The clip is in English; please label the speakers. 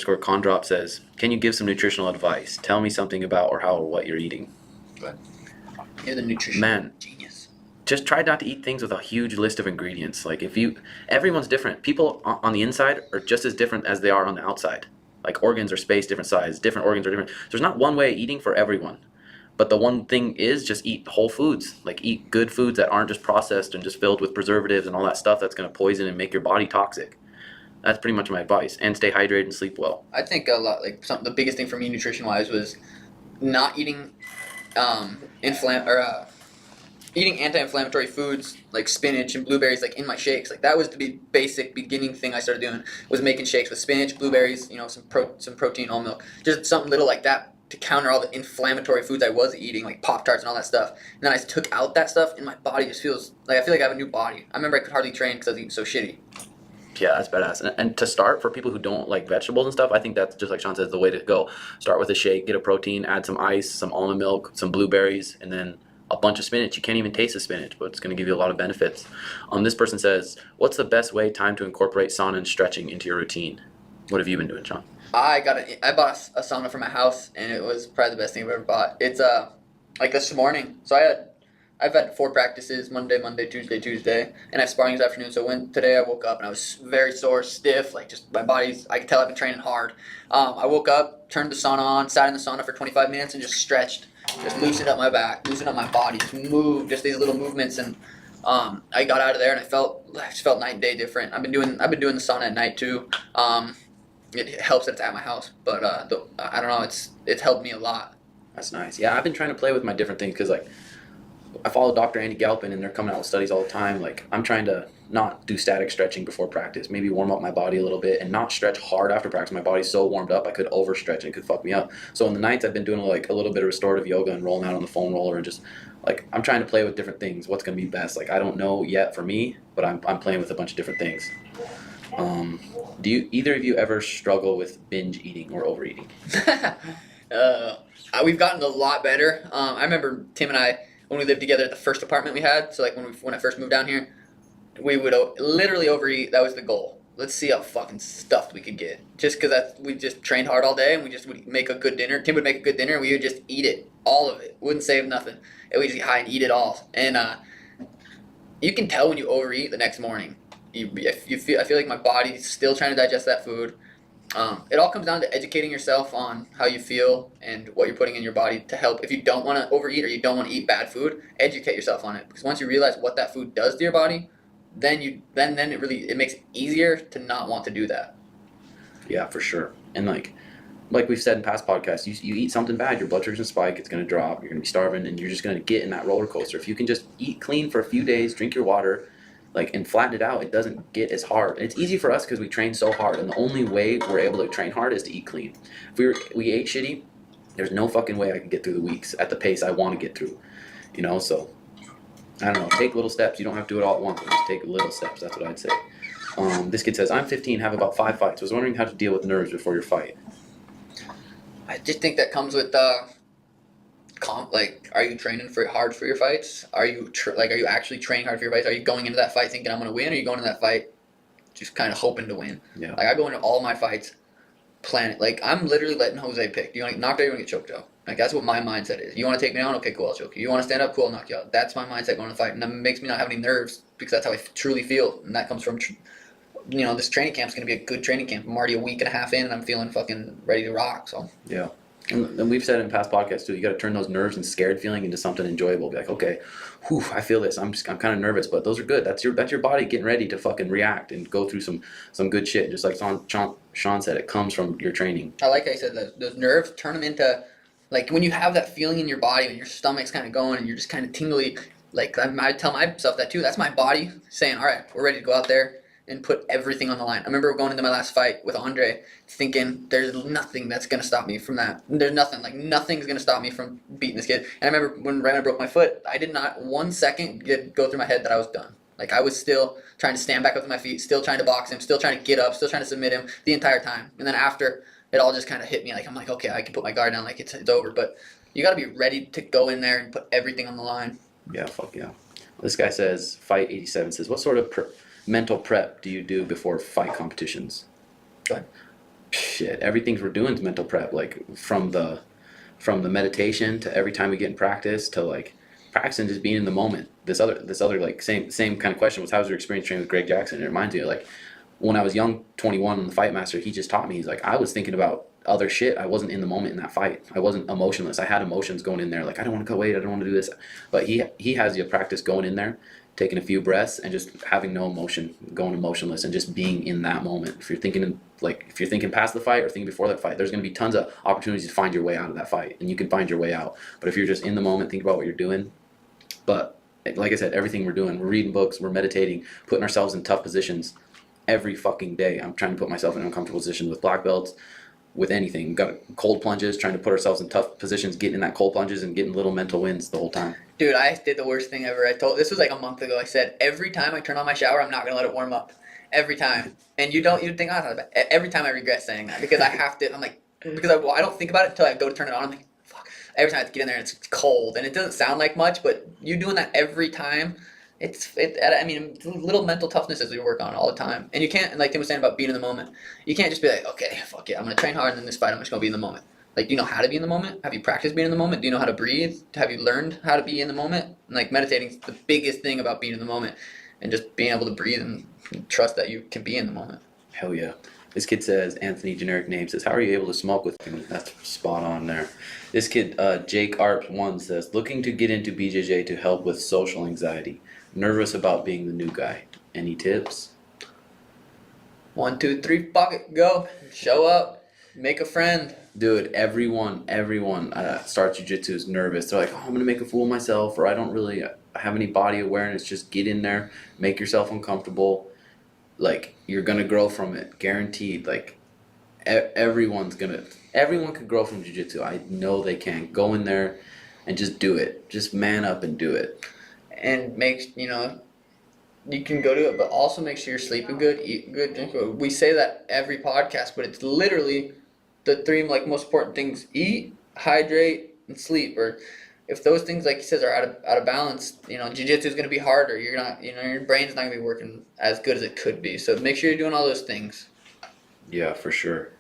Speaker 1: _condrop says, can you give some nutritional advice? Tell me something about or how or what you're eating.
Speaker 2: Go ahead. You're the nutrition genius.
Speaker 1: Just try not to eat things with a huge list of ingredients. Like everyone's different. People on the inside are just as different as they are on the outside. Like organs are spaced different size, different organs are different. There's not one way of eating for everyone. But the one thing is just eat whole foods. Like eat good foods that aren't just processed and just filled with preservatives and all that stuff that's going to poison and make your body toxic. That's pretty much my advice. And stay hydrated and sleep well.
Speaker 2: I think a lot, like the biggest thing for me nutrition-wise was not eating eating anti-inflammatory foods like spinach and blueberries like in my shakes. Like that was the basic beginning thing I started doing, was making shakes with spinach, blueberries, some protein, almond milk, just something little like that to counter all the inflammatory foods I was eating, like Pop-Tarts and all that stuff. And then I took out that stuff and my body just feels like, I feel like I have a new body. I remember I could hardly train because I was eating so shitty.
Speaker 1: Yeah, that's badass. And to start, for people who don't like vegetables and stuff, I think that's, just like Sean says, the way to go. Start with a shake, get a protein, add some ice, some almond milk, some blueberries, and then a bunch of spinach. You can't even taste the spinach, but it's going to give you a lot of benefits. This person says, what's the best time to incorporate sauna and stretching into your routine? What have you been doing, Sean?
Speaker 2: I bought a sauna for my house, and it was probably the best thing I've ever bought. It's like this morning. So I've had 4 practices, Monday, Tuesday, and I have sparring this afternoon. So today I woke up and I was very sore, stiff, like just my body's, I could tell I've been training hard. I woke up, turned the sauna on, sat in the sauna for 25 minutes and just stretched, just loosened up my back, loosened up my body, just moved, just these little movements, and I got out of there and I just felt night and day different. I've been doing the sauna at night too. It helps that it's at my house, but I don't know, it's helped me a lot.
Speaker 1: That's nice. Yeah, I've been trying to play with my different things because like I follow Dr. Andy Galpin and they're coming out with studies all the time. Like I'm trying to not do static stretching before practice, maybe warm up my body a little bit and not stretch hard after practice. My body's so warmed up I could overstretch and it could fuck me up. So in the nights I've been doing like a little bit of restorative yoga and rolling out on the foam roller and just like I'm trying to play with different things. What's going to be best? Like I don't know yet for me, but I'm playing with a bunch of different things. Do either of you ever struggle with binge eating or overeating?
Speaker 2: We've gotten a lot better. I remember Tim and I, when we lived together at the first apartment we had, so like when I first moved down here, we would literally overeat. That was the goal. Let's see how fucking stuffed we could get. Just because we just trained hard all day and we just would make a good dinner. Tim would make a good dinner and we would just eat it, all of it. Wouldn't save nothing. And we'd just get high and eat it all. And you can tell when you overeat the next morning. I feel like my body's still trying to digest that food. It all comes down to educating yourself on how you feel and what you're putting in your body to help. If you don't want to overeat or you don't want to eat bad food, educate yourself on it. Because once you realize what that food does to your body, then it makes it easier to not want to do that.
Speaker 1: Yeah, for sure. And like we've said in past podcasts, you eat something bad, your blood sugar's gonna spike, it's gonna drop, you're gonna be starving, and you're just gonna get in that roller coaster. If you can just eat clean for a few days, drink your water, and flatten it out, it doesn't get as hard. And it's easy for us because we train so hard, and the only way we're able to train hard is to eat clean. If we ate shitty, there's no fucking way I can get through the weeks at the pace I want to get through. So I don't know, take little steps. You don't have to do it all at once, but just take little steps. That's what I'd say. This kid says, I'm 15, have about 5 fights. Was wondering how to deal with nerves before your fight.
Speaker 2: I just think that comes with are you training hard for your fights? Are you actually training hard for your fights? Are you going into that fight thinking I'm going to win, or are you going into that fight just kind of hoping to win?
Speaker 1: Yeah.
Speaker 2: Like I go into all my fights planning. Like I'm literally letting Jose pick. Do you want to get knocked out or you want to get choked out? Like that's what my mindset is. You want to take me down? Okay, cool, I'll choke you. You want to stand up? Cool, I'll knock you out. That's my mindset going to the fight, and that makes me not have any nerves because that's how I truly feel, and that comes from this training camp's going to be a good training camp. I'm already a week and a half in, and I'm feeling fucking ready to rock. So
Speaker 1: yeah. And we've said in past podcasts too, you got to turn those nerves and scared feeling into something enjoyable. Be like, okay, I feel this. I'm kind of nervous, but those are good. That's your body getting ready to fucking react and go through some good shit. Just like Sean said, it comes from your training.
Speaker 2: I like how you said that. Those nerves, turn them into, like when you have that feeling in your body when your stomach's kind of going and you're just kind of tingly. Like I tell myself that too. That's my body saying, all right, we're ready to go out there and put everything on the line. I remember going into my last fight with Andre thinking there's nothing that's going to stop me from that. There's nothing. Like nothing's going to stop me from beating this kid. And I remember when I broke my foot, I did not 1 second go through my head that I was done. Like I was still trying to stand back up with my feet, still trying to box him, still trying to get up, still trying to submit him the entire time. And then after, it all just kind of hit me. Like I'm like, okay, I can put my guard down. Like it's over. But you got to be ready to go in there and put everything on the line.
Speaker 1: Yeah, fuck yeah. This guy says, Fight 87 says, what sort of mental prep do you do before fight competitions?
Speaker 2: Go ahead.
Speaker 1: shit, everything we're doing is mental prep. Like from the meditation to every time we get in practice to like practicing just being in the moment. This other like same kind of question was, how was your experience training with Greg Jackson? It reminds me of like when I was young, 21 on the Fight Master, he just taught me. He's like, I was thinking about other shit. I wasn't in the moment in that fight. I wasn't emotionless. I had emotions going in there. Like, I don't want to cut weight. I don't want to do this. But he has you practice going in there, taking a few breaths and just having no emotion, going emotionless and just being in that moment. If you're thinking past the fight or thinking before that fight, there's going to be tons of opportunities to find your way out of that fight, and you can find your way out. But if you're just in the moment, think about what you're doing. But like I said, everything we're doing, we're reading books, we're meditating, putting ourselves in tough positions every fucking day. I'm trying to put myself in an uncomfortable position with black belts, with anything. We've got cold plunges, trying to put ourselves in tough positions, getting in that cold plunges and getting little mental wins the whole time.
Speaker 2: Dude, I did the worst thing ever. This was like a month ago. I said, every time I turn on my shower, I'm not going to let it warm up. Every time. And you'd think, oh, it's not bad. Every time I regret saying that because I have to, I'm like, because I don't think about it until I go to turn it on. I'm like, fuck. Every time I have to get in there and it's cold. And it doesn't sound like much, but you doing that every time, it's little mental toughness as we work on all the time. And you can't, like Tim was saying about being in the moment, you can't just be like, okay, fuck it, I'm going to train hard and in this fight I'm just going to be in the moment. Like, do you know how to be in the moment? Have you practiced being in the moment? Do you know how to breathe? Have you learned how to be in the moment? And like meditating is the biggest thing about being in the moment and just being able to breathe and trust that you can be in the moment.
Speaker 1: Hell yeah. This kid says, Anthony, generic name, says, how are you able to smoke with me? That's spot on there. This kid, Jake Arp1 says, looking to get into BJJ to help with social anxiety. Nervous about being the new guy. Any tips?
Speaker 2: 1, 2, 3, fuck it, go. Show up. Make a friend.
Speaker 1: Dude, everyone starts jiu-jitsu is nervous. They're like, oh, I'm going to make a fool of myself, or I don't really have any body awareness. Just get in there, make yourself uncomfortable. Like, you're going to grow from it, guaranteed. Like, everyone can grow from jiu-jitsu. I know they can. Go in there and just do it. Just man up and do it.
Speaker 2: And you can go to it, but also make sure you're sleeping good, eating good, drink good. We say that every podcast, but it's literally the three most important things: eat, hydrate, and sleep. Or if those things, like he says, are out of balance, jiu-jitsu is going to be harder. You're not, your brain's not going to be working as good as it could be. So make sure you're doing all those things.
Speaker 1: Yeah, for sure.